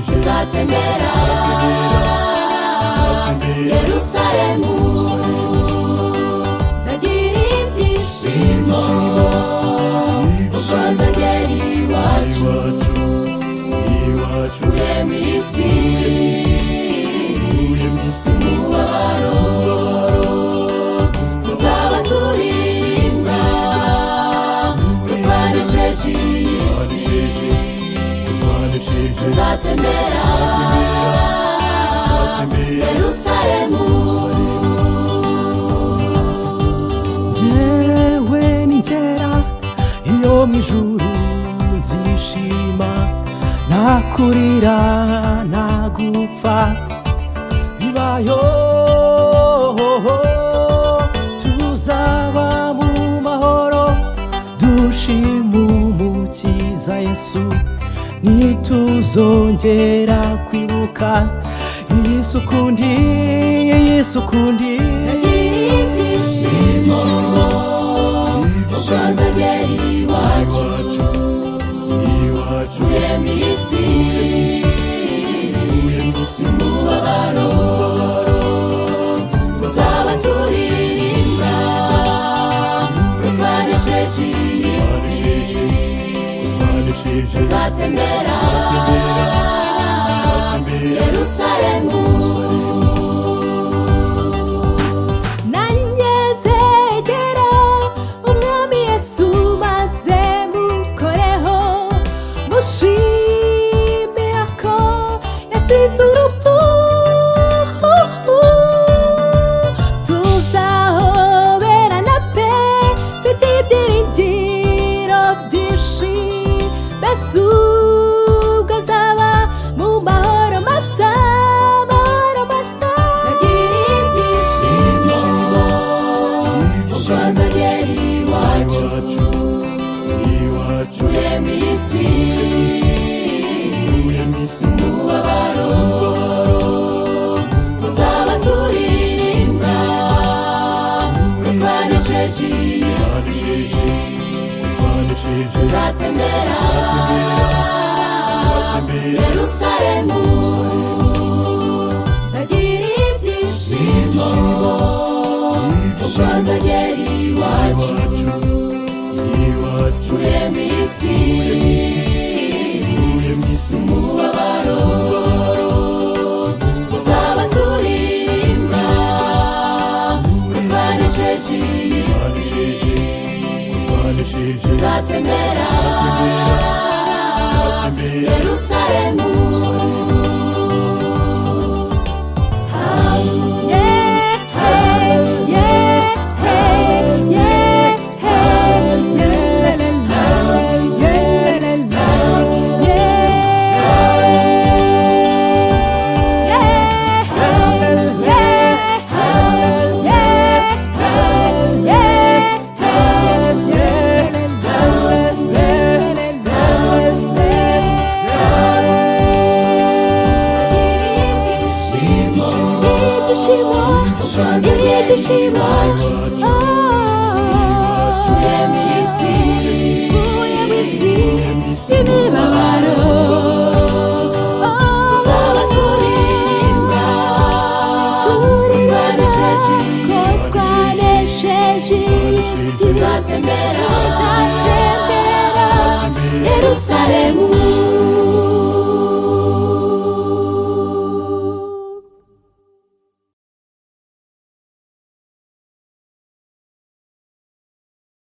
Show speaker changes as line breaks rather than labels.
tuzatembera Yerusalemu, nzagira ibyishimo kuko nzagera iwacu uye mu isi umubabaro tuzaba turirimba ko twanesheje iyi si tuzatembera Yerusalemu.
Jewe ningera iyo mwijuru nzishima, nakurira nagupfa bibayo, tuzaba mu mahoro dushima umukiza Yesu, nituzongera kwibuka Yesu kundi, Yesu kundi.
Nzagira ibyishimo kuko nzagera iwacu uye mu isi umubabaro tuzaba turirimba ko twanesheje iyi si tuzatembera Yerusalemu.
Nanjye nzegera umwami Yesu maze mukoreho, mushimira ko yatsinze urupfu. Tuzahoberana pe, mfite ibyiringiro byinshi, mbese ubwo nzaba mu mahoro masa, mahoro masa.
Nzagira ibyishimo kuko nzagera iwacu uye mu isi umubabaro tuzaba turirimba ko twanesheje iyi si tuzatembera Yerusalemu. Nzagira ibyishimo kuko nzagera iwacu uye mu isi umubabaro tuzaba turirimba ko twanesheje iyi si tuzatembera Yerusalemu. Ibyishimo uye mu isi imibabaro tuzaba turirimba ko twanesheje iyi si tuzatembera Yerusalemu.